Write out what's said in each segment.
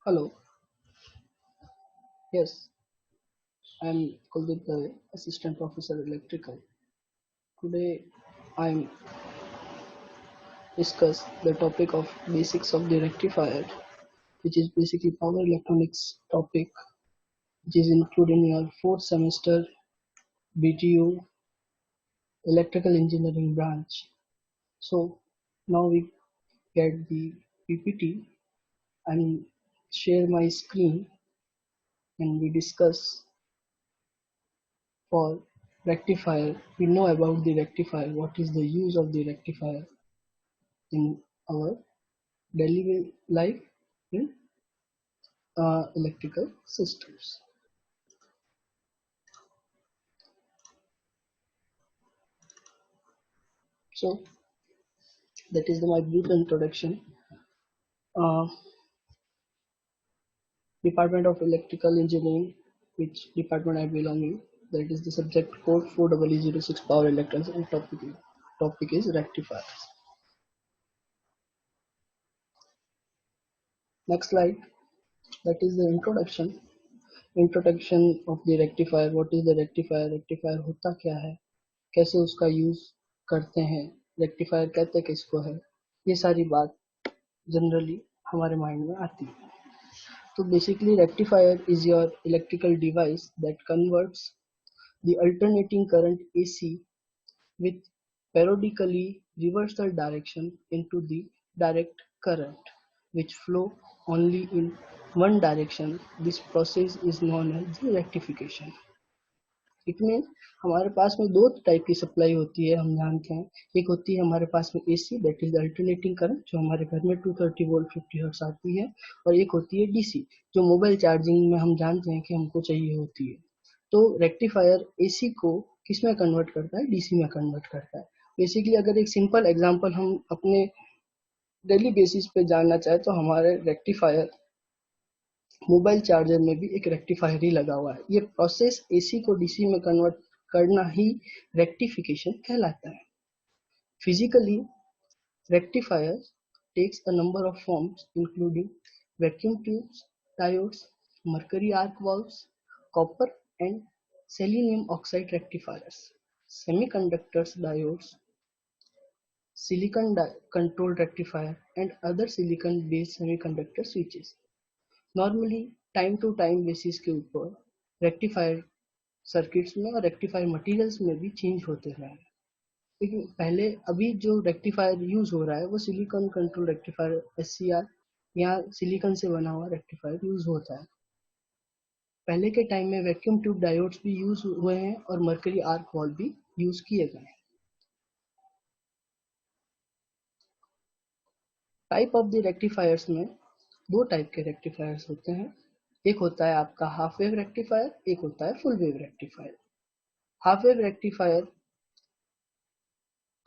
Hello. Yes, I'm Kuldeep Dave, Assistant Professor Electrical. Today, I'm discuss the topic of basics of the rectifier, which is basically power electronics topic, which is included in your fourth semester BTU Electrical Engineering branch. So now we get the PPT and share my screen and we discuss for rectifier. We know about the rectifier, what is the use of the rectifier in our daily life in electrical systems. So that is my brief introduction. Uh, Department of Electrical Engineering, which department I belong in, that is the subject code 4006 power electrons and topic is rectifiers. Next slide, that is the introduction of the rectifier. What is the rectifier? Rectifier होता क्या है, कैसे उसका use करते हैं, rectifier कहते किसको है, ये सारी बात जनरली हमारे माइंड में आती है. तो basically rectifier is your electrical device that converts the alternating current AC with periodically reversal direction into the direct current which flow only in one direction. This process is known as the rectification. इसमें हमारे पास में दो type की supply होती है, हम जानते हैं. एक होती है हमारे पास में AC, that is the alternating current, जो हमारे घर में 230 वोल्ट 50 हर्ट्ज आती है. और एक होती है डीसी, जो मोबाइल चार्जिंग में हम जानते हैं कि हमको चाहिए होती है. तो रेक्टिफायर एसी को किस में कन्वर्ट करता है, डीसी में कन्वर्ट करता है. बेसिकली अगर एक सिंपल एग्जांपल हम अपने डेली बेसिस पे जानना चाहे तो हमारे रेक्टिफायर मोबाइल चार्जर में भी एक रेक्टिफायर ही लगा हुआ है. ये प्रोसेस एसी को डीसी में कन्वर्ट करना ही रेक्टिफिकेशन कहलाता है. Physically rectifier takes a number of forms including vacuum tubes, diodes, mercury arc valves, copper and selenium oxide rectifiers, semiconductors diodes, silicon control rectifier and other silicon based semiconductor switches. Normally time to time basis के ऊपर rectifier circuits में और rectifier materials में भी change होते रहे हैं. लेकिन पहले अभी जो रेक्टिफायर यूज हो रहा है वो सिलिकॉन कंट्रोल रेक्टिफायर एससीआर या सिलिकॉन से बना हुआ रेक्टिफायर यूज होता है. पहले के टाइम में वैक्यूम ट्यूब डायोड्स भी यूज हुए हैं और मर्करी आर्क वॉल्व भी यूज किए गए हैं. टाइप ऑफ द रेक्टिफायर्स में दो टाइप के रेक्टिफायर्स होते हैं. एक होता है आपका हाफ वेव रेक्टिफायर, एक होता है full wave rectifier. Half wave rectifier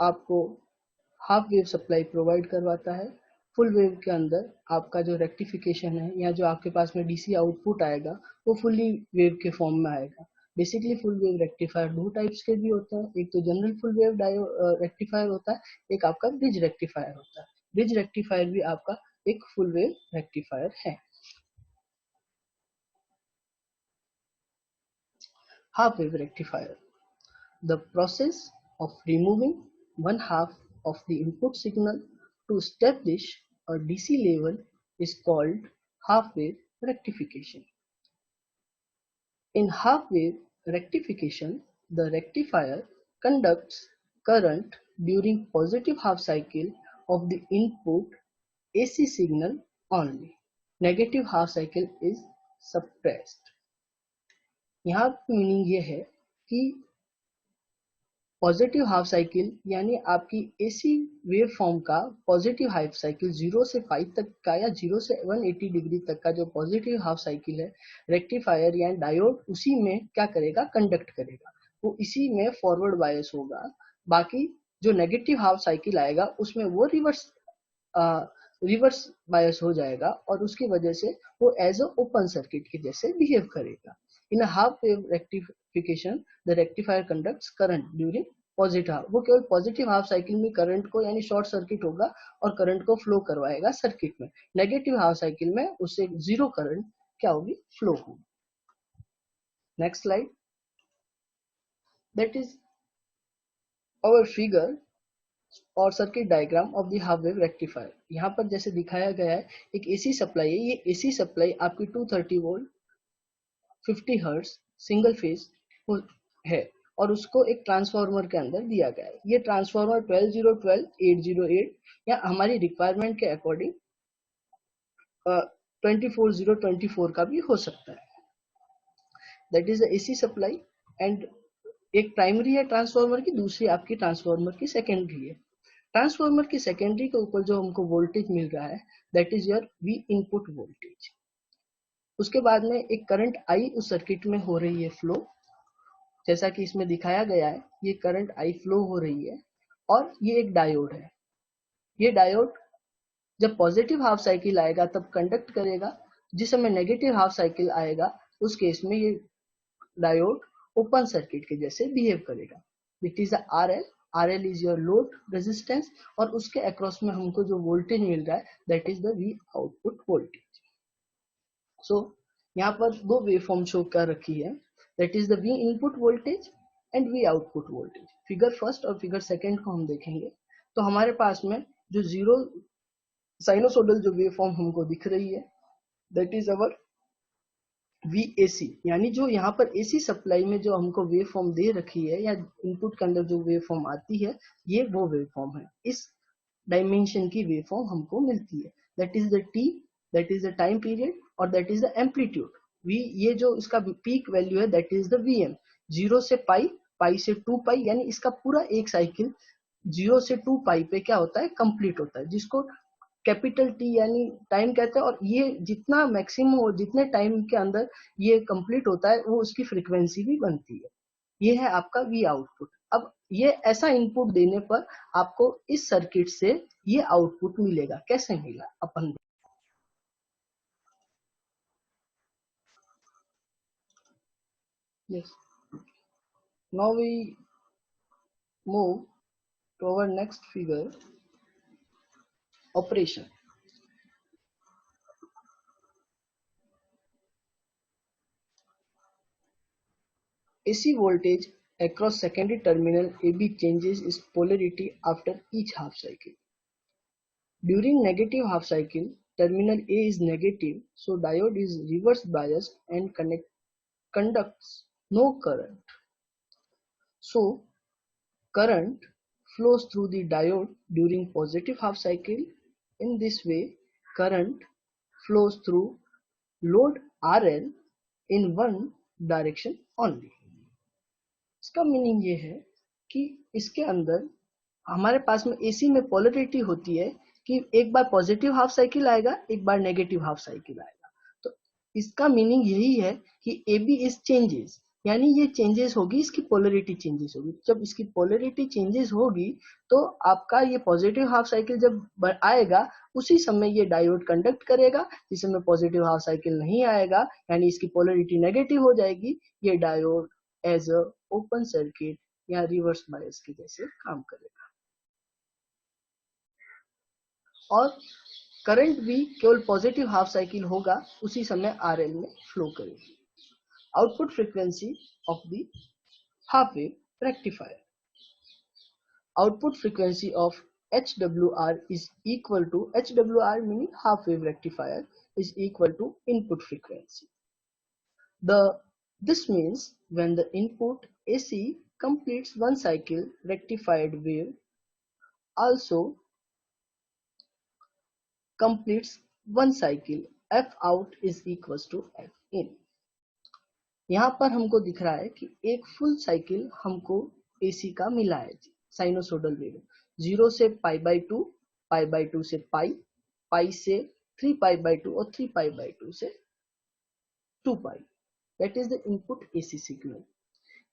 आपको हाफ वेव सप्लाई प्रोवाइड करवाता है. फुल वेव के अंदर आपका जो रेक्टिफिकेशन है या जो आपके पास में डीसी आउटपुट आएगा वो फुली वेव के फॉर्म में आएगा. बेसिकली फुल वेव रेक्टिफायर दो टाइप्स के भी होते हैं. एक तो जनरल फुल वेव रेक्टिफायर होता है, एक आपका ब्रिज रेक्टिफायर होता है. ब्रिज रेक्टिफायर भी आपका एक फुल वेव रेक्टिफायर है. Half wave rectifier, the process of removing one half of the input signal to establish a DC level is called half-wave rectification. In half-wave rectification, the rectifier conducts current during positive half cycle of the input AC signal only. Negative half cycle is suppressed. यहाँ meaning ये है कि positive half cycle यानी आपकी AC wave form का positive half cycle 0 से 5 तक का या 0 से 180 डिग्री तक का जो पॉजिटिव हाफ साइकिल है, रेक्टिफायर या डायोड उसी में क्या करेगा, कंडक्ट करेगा. वो इसी में फॉरवर्ड बायस होगा. बाकी जो नेगेटिव हाफ साइकिल आएगा उसमें वो रिवर्स बायस हो जाएगा और उसकी वजह से वो एज अ ओपन सर्किट के जैसे बिहेव करेगा. In a half wave rectification, the rectifier conducts current during positive, वो केवल पॉजिटिव हाफ साइकिल में करंट को यानी शॉर्ट सर्किट होगा और करंट को फ्लो करवाएगा सर्किट में। नेगेटिव हाफ साइकिल में उससे जीरो करंट क्या होगी, फ्लो होगी। Next slide, that is our figure और circuit diagram of the half wave rectifier. यहाँ पर जैसे दिखाया गया है, एक एसी सप्लाई है, ये एसी सप्लाई आपकी 230 वोल्ट 50 हर्ट्ज सिंगल फेज है और उसको एक ट्रांसफार्मर के अंदर दिया गया है। ये ट्रांसफार्मर 12012 808 या हमारी रिक्वायरमेंट के अकॉर्डिंग 24024 का भी हो सकता है। That is the AC supply and एक प्राइमरी है ट्रांसफार्मर की, दूसरी आपकी ट्रांसफार्मर की सेकेंडरी है। ट्रांसफार्मर की सेकेंडरी के ऊपर जो हमको वोल्टेज मिल रहा है that is your we input voltage. उसके बाद में एक करंट आई उस सर्किट में हो रही है फ्लो, जैसा कि इसमें दिखाया गया है, ये करंट आई फ्लो हो रही है और ये एक डायोड है। ये डायोड जब पॉजिटिव हाफ साइकिल आएगा तब कंडक्ट करेगा, जिस समय नेगेटिव हाफ साइकिल आएगा उस केस में ये डायोड ओपन सर्किट के जैसे बिहेव करेगा। It is RL, RL is your load resistance और उसके अक्रॉस में हमको जो वोल्टेज मिल रहा है that is the V output voltage. So यहाँ पर दो वेवफॉर्म शो कर रखी है, that is the V input voltage and V output voltage. Figure first और फिगर सेकंड को हम देखेंगे तो हमारे पास में जो जीरो साइनोसोडल जो वेवफॉर्म हमको दिख रही है दैट इज अवर VAC, यानी जो यहाँ पर AC सप्लाई में जो हमको वेव फॉर्म दे रखी है या इनपुट के अंदर जो वेव फॉर्म आती है ये वो वेव फॉर्म है। इस डायमेंशन की वेव फॉर्म हमको मिलती है, that is the T, that is the time period और दैट इज द एम्पलीट्यूड। ये जो इसका पीक वैल्यू है दैट इज द VM। 0 से पाई, पाई से 2 पाई, यानी इसका पूरा एक साइकिल 0 से 2 पाई पे क्या होता है, कंप्लीट होता है, जिसको कैपिटल T यानी टाइम कहते हैं। और ये जितना मैक्सिमम और जितने टाइम के अंदर ये कंप्लीट होता है वो उसकी फ्रीक्वेंसी भी बनती है। ये है आपका V आउटपुट। अब ये ऐसा इनपुट देने पर आपको इस सर्किट से ये आउटपुट मिलेगा। कैसे मिला अपन yes. Now we move to our next figure, operation. AC voltage across secondary terminal AB changes its polarity after each half cycle. During negative half cycle, terminal A is negative, so diode is reverse biased and conducts no current. So, current flows through the diode during positive half cycle. In this way, current flows through load RL in one direction only. इसका meaning ये है कि इसके अंदर हमारे पास में AC में polarity होती है कि एक बार पॉजिटिव हाफ साइकिल आएगा, एक बार नेगेटिव हाफ साइकिल आएगा। तो इसका मीनिंग यही है कि AB इज चेंजेस, यानी ये चेंजेस होगी, इसकी पोलरिटी चेंजेस होगी। जब इसकी पोलरिटी चेंजेस होगी तो आपका ये पॉजिटिव हाफ साइकिल जब आएगा उसी समय ये डायोड कंडक्ट करेगा, जिस समय पॉजिटिव हाफ साइकिल नहीं आएगा यानी इसकी पोलरिटी नेगेटिव हो जाएगी, ये diode as a open circuit या रिवर्स बायस के जैसे काम करेगा और करंट भी केवल पॉजिटिव हाफ साइकिल होगा, उसी समय RL में फ्लो करेगी। Output frequency of the half wave rectifier, output frequency of HWR is equal to, HWR meaning half wave rectifier, is equal to input frequency. This means when the input AC completes one cycle, rectified wave also completes one cycle. F out is equals to F in. यहाँ पर हमको दिख रहा है कि एक full cycle हमको AC का मिला है साइनोसोडल वेव, 0 से पाई बाई 2, पाई बाई 2 से पाई, पाई से 3 पाई बाई 2 और 3 पाई बाई 2 से 2 पाई। That is the input AC सिग्नल।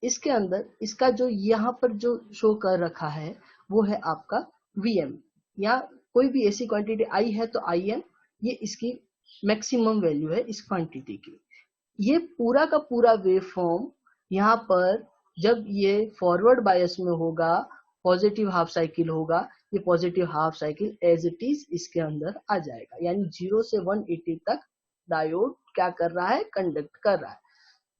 इसके अंदर इसका जो यहाँ पर जो शो कर रखा है वो है आपका VM, या कोई भी ऐसी क्वांटिटी आई है तो IM, ये इसकी मैक्सिमम वैल्यू है इस क्वांटिटी की। ये पूरा का पूरा वेव फॉर्म यहाँ पर जब ये फॉरवर्ड बायस में होगा, पॉजिटिव हाफ साइकिल होगा, ये positive half cycle as it is इसके अंदर आ जाएगा, यानी 0 से 180 तक डायोड क्या कर रहा है, कंडक्ट कर रहा है।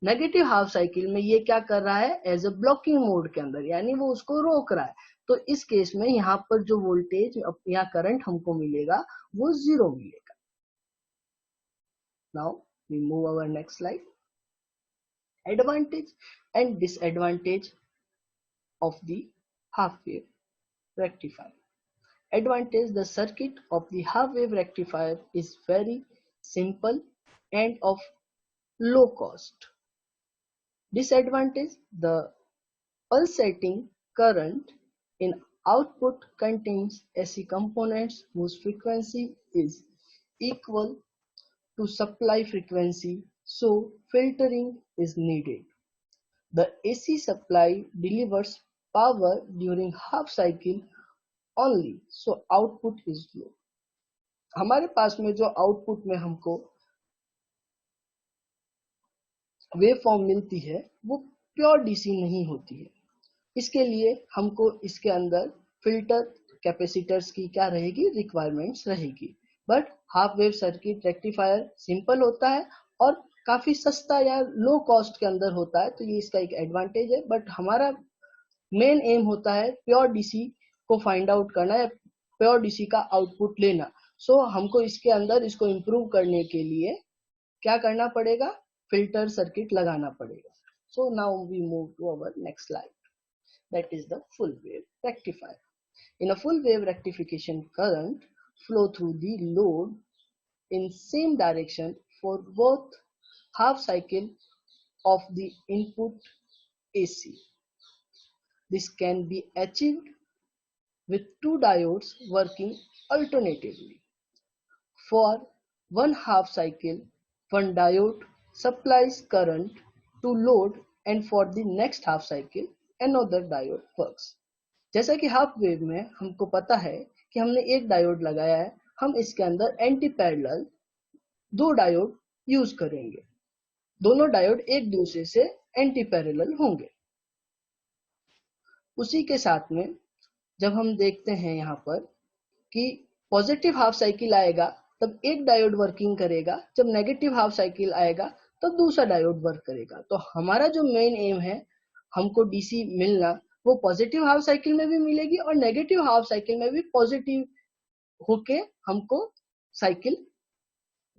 नेगेटिव हाफ साइकिल में ये क्या कर रहा है, एज अ ब्लॉकिंग मोड के अंदर, यानी वो उसको रोक रहा है। तो इस केस में यहाँ पर जो वोल्टेज या करंट हमको मिलेगा वो 0 मिलेगा। Now we move our next slide. Advantage and disadvantage of the half wave rectifier. Advantage: the circuit of the half wave rectifier is very simple and of low cost. Disadvantage: the pulsating current in output contains AC components whose frequency is equal to supply frequency, so filtering is needed. The AC supply delivers power during half cycle only, so output is low. हमारे पास में जो output में हमको wave form मिलती है वो pure DC नहीं होती है। इसके लिए हमको इसके अंदर फिल्टर कैपेसिटर्स की क्या रहेगी, रिक्वायरमेंट्स रहेगी। But half wave circuit rectifier simple होता है और काफी सस्ता या लो कॉस्ट के अंदर होता है, तो ये इसका एक एडवांटेज है। बट हमारा मेन एम होता है प्योर डीसी को फाइंड आउट करना या प्योर डीसी का आउटपुट लेना। सो हमको इसके अंदर इसको इम्प्रूव करने के लिए क्या करना पड़ेगा, फिल्टर सर्किट लगाना पड़ेगा। So now we move to our next slide, that is the full wave rectifier. In a full wave rectification, current flow through the load in same direction for both half cycle of the input AC. This can be achieved with two diodes working alternatively. For one half cycle, one diode supplies current to load, and for the next half cycle, another diode works. जैसा कि half wave में हमको पता है कि हमने एक diode लगाया है, हम इसके अंदर एंटी पैरेलल दो डायोड यूज करेंगे। दोनों डायोड एक दूसरे से एंटी पैरेलल होंगे। उसी के साथ में जब हम देखते हैं यहाँ पर कि पॉजिटिव हाफ साइकिल आएगा तब एक डायोड वर्किंग करेगा, जब नेगेटिव हाफ साइकिल आएगा तब दूसरा डायोड वर्क करेगा। तो हमारा जो मेन एम है, हमको डीसी मिलना, वो पॉजिटिव हाफ साइकिल में भी मिलेगी और नेगेटिव हाफ साइकिल में भी पॉजिटिव होके हमको साइकिल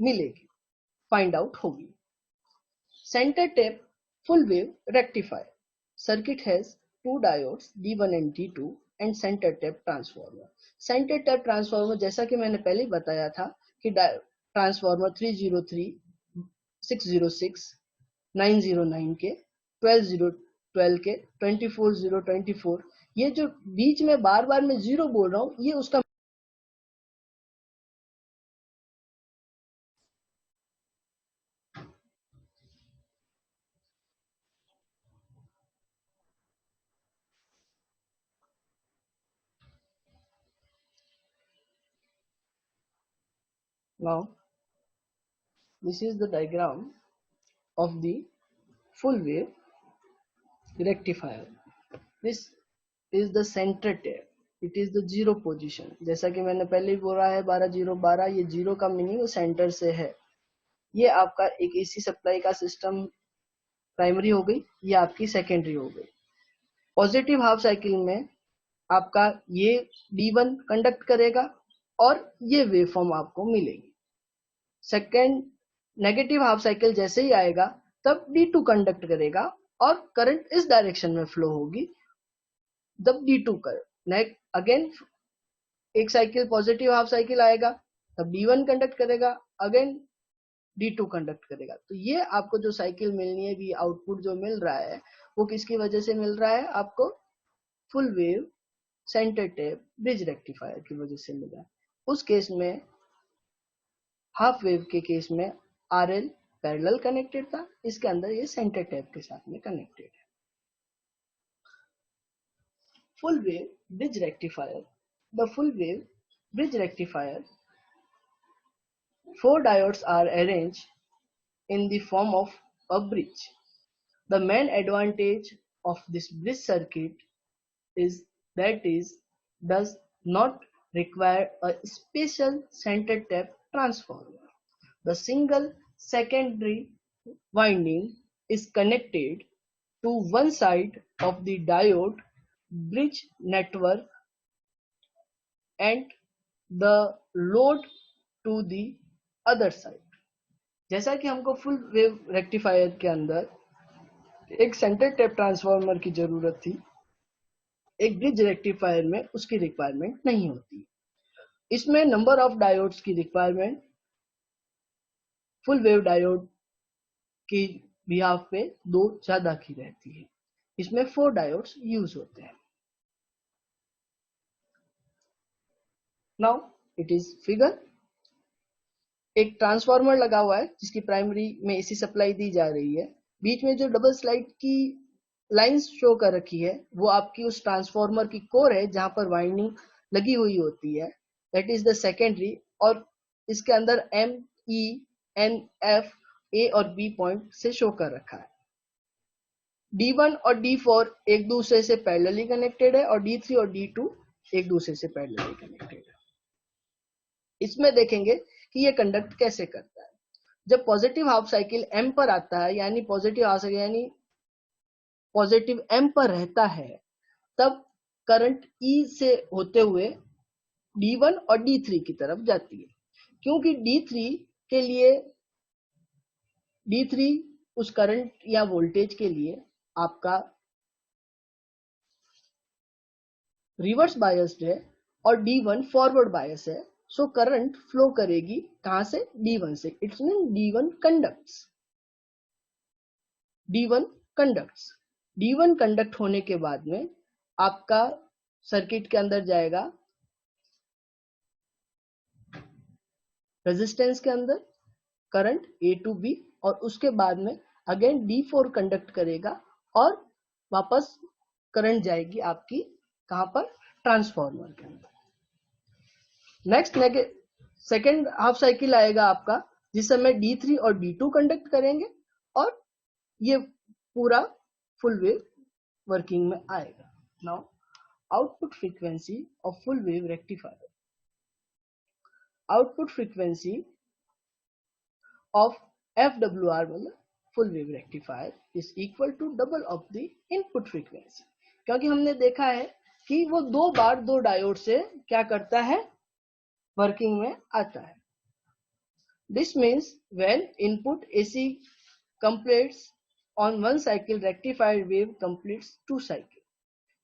मिलेगी, फाइंड आउट होगी। Centre tap full wave rectifier circuit has two diodes D1 and D2 and center tap transformer. Centre tap transformer जैसा कि मैंने पहले बताया था कि ट्रांसफार्मर 303, 606, 909 के, 12012 के, 24024, ये जो बीच में बार बार मैं जीरो बोल रहा हूँ, ये उसका now this is the diagram of the full wave rectifier. This is the center tap, it is the zero position. जैसा कि मैंने पहले ही बोला है 12-0-12, ये जीरो का मीनिंग सेंटर से है। ये आपका एक एसी सप्लाई का सिस्टम प्राइमरी हो गई, ये आपकी सेकेंडरी हो गई। पॉजिटिव हाफ साइकिल में आपका ये D1 कंडक्ट करेगा और ये वेव फॉर्म आपको मिलेगी। सेकेंड नेगेटिव हाफ साइकिल जैसे ही आएगा तब D2 कंडक्ट करेगा और करंट इस डायरेक्शन में फ्लो होगी। जब D2 कर अगेन एक साइकिल पॉजिटिव हाफ साइकिल आएगा तब D1 कंडक्ट करेगा, अगेन D2 कंडक्ट करेगा। तो ये आपको जो साइकिल मिलनी है, भी आउटपुट जो मिल रहा है वो किसकी वजह से मिल रहा है, आपको full wave centre tap bridge rectifier की वजह से मिल रहा है। उस केस में हाफ वेव के केस में RL पैरेलल कनेक्टेड था, इसके अंदर ये सेंटर टैप के साथ में कनेक्टेड है। Full wave bridge rectifier. The full wave bridge rectifier, four diodes are arranged in the form of a bridge. The main advantage of this bridge circuit is does not require a special center tap transformer. The single secondary winding is connected to one side of the diode bridge network and the load to the other side. जैसा कि हमको full wave rectifier के अंदर एक centre tap transformer की जरूरत थी, एक ब्रिज रेक्टिफायर में उसकी रिक्वायरमेंट नहीं होती। इसमें नंबर ऑफ डायोड्स की रिक्वायरमेंट फुल वेव डायोड की बिहाफ पे 2 ज्यादा की रहती है। इसमें 4 डायोड्स यूज होते हैं। Now it is figure. एक ट्रांसफार्मर लगा हुआ है जिसकी प्राइमरी में एसी सप्लाई दी जा रही है। बीच में जो डबल स्लाइड की लाइंस शो कर रखी है वो आपकी उस ट्रांसफार्मर की कोर है जहां पर वाइंडिंग लगी हुई होती है, दैट इज द सेकेंडरी। और इसके अंदर M E N F A और बी पॉइंट से शो कर रखा है। D1 और D4 एक दूसरे से पैरेलली कनेक्टेड है और D3 और D2 एक दूसरे से पैरेलली कनेक्टेड है। इसमें देखेंगे कि ये कंडक्ट कैसे करता है। जब पॉजिटिव हाफ साइकिल M पर आता है, यानी पॉजिटिव हाफ साइकिल यानी पॉजिटिव M पर रहता है, तब करंट E से होते हुए D1 और D3 की तरफ जाती है। क्योंकि D3 उस करंट या वोल्टेज के लिए आपका रिवर्स बायस्ड है और D1 फॉरवर्ड बायस है, सो करंट फ्लो करेगी कहां से? D1 से। इट्स मीन D1 कंडक्ट होने के बाद में आपका सर्किट के अंदर जाएगा रेजिस्टेंस के अंदर करंट A to B और उसके बाद में अगेन D4 कंडक्ट करेगा और वापस करंट जाएगी आपकी कहां पर? ट्रांसफार्मर के अंदर। नेक्स्ट सेकेंड हाफ साइकिल आएगा आपका जिस समय D3 और D2 कंडक्ट करेंगे और ये पूरा फुल वेव वर्किंग में आएगा। Now output frequency of full wave rectifier. Output frequency of FWR मतलब full wave rectifier is equal to double of the input frequency. क्योंकि हमने देखा है कि वो 2 बार 2 डायोड से क्या करता है? वर्किंग में आता है। This means when input AC completes on one cycle, rectified wave completes 2 cycle।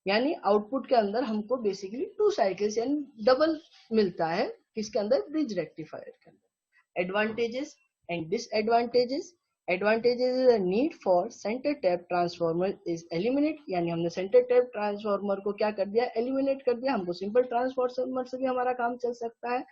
यानी आउटपुट के अंदर हमको बेसिकली 2 साइकिल्स यानी डबल मिलता है किसके अंदर? ब्रिज रेक्टिफायर के अंदर। Advantages and disadvantages. Advantages is a need for centre tap transformer is eliminate, यानी हमने सेंटर टैप ट्रांसफार्मर को क्या कर दिया? एलिमिनेट कर दिया। हमको सिंपल ट्रांसफार्मर से भी हमारा काम चल सकता है।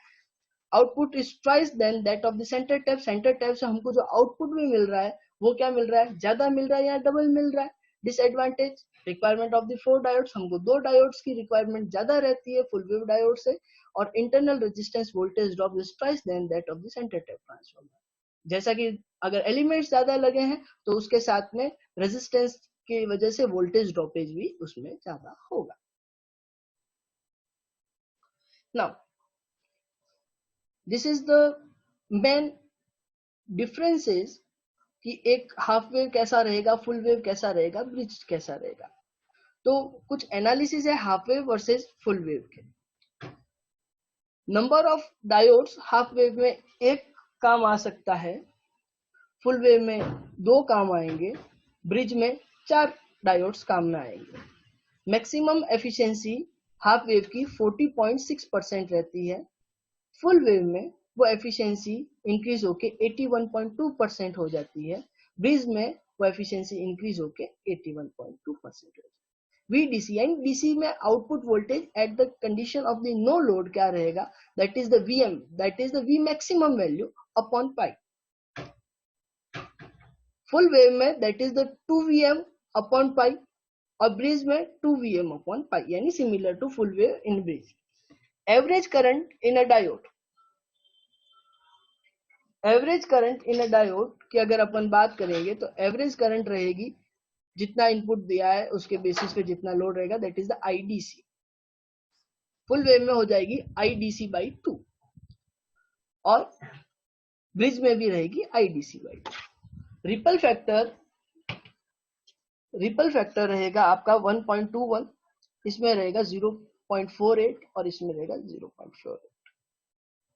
Output is twice then that of the centre tap. Centre tap से हमको जो आउटपुट भी मिल रहा है वो क्या मिल रहा है? ज्यादा मिल रहा है या डबल मिल रहा है। Disadvantage, requirement of the 4 diodes. हमको 2 डायोड्स की रिक्वायरमेंट ज्यादा रहती है फुल वेव डायोड से, और internal resistance voltage drop is twice then that of the centre tap transformer. जैसा कि अगर एलिमेंट्स ज्यादा लगे हैं तो उसके साथ में रेजिस्टेंस की वजह से वोल्टेज ड्रॉपेज भी उसमें ज्यादा होगा। Now this is the main differences कि एक हाफ वेव कैसा रहेगा, फुल वेव कैसा रहेगा, ब्रिज कैसा रहेगा। तो कुछ एनालिसिस है half wave versus full wave के। Number of diodes half wave में 1 काम आ सकता है, फुल वेव में 2 काम आएंगे, ब्रिज में 4 डायोड्स काम में आएंगे। मैक्सिमम एफिशिएंसी हाफ वेव की 40.6% रहती है। फुल वेव में वो एफिशिएंसी इंक्रीज होके 81.2% हो जाती है। ब्रिज में वो एफिशिएंसी इंक्रीज होके 81.2% हो जाती है। VDC एंड DC में output voltage at the condition of the no load क्या रहेगा? That is the VM, that is the V maximum value upon pi. Full wave में that is the 2VM upon pi और bridge में 2VM upon pi, यानी similar to full wave in bridge. Average current in a diode. Average current in a diode की अगर अपन बात करेंगे तो average current रहेगी जितना इनपुट दिया है उसके बेसिस पे जितना लोड रहेगा, that is the IDC. Full wave में हो जाएगी आईडीसी बाई 2 और ब्रिज में भी रहेगी आईडीसी बाई 2। रिपल फैक्टर रहेगा आपका 1.21, इसमें रहेगा 0.48 और इसमें रहेगा 0.48।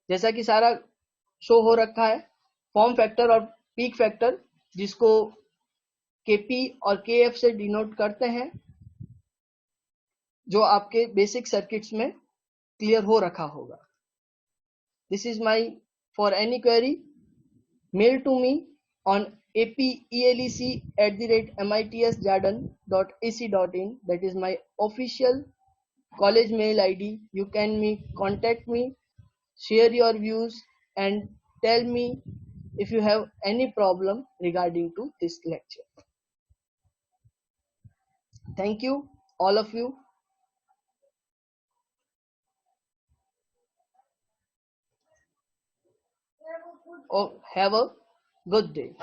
जैसा कि सारा शो हो रखा है, फॉर्म फैक्टर और पीक फैक्टर जिसको केपी और केएफ से डिनोट करते हैं, जो आपके बेसिक सर्किट्स में क्लियर हो रखा होगा। This is my for any query mail to me on apelec@mitsjardan.ac.in. That is my official college mail ID. You can contact me, share your views, and tell me if you have any problem regarding to this lecture. Thank you, all of you. Oh, have a good day.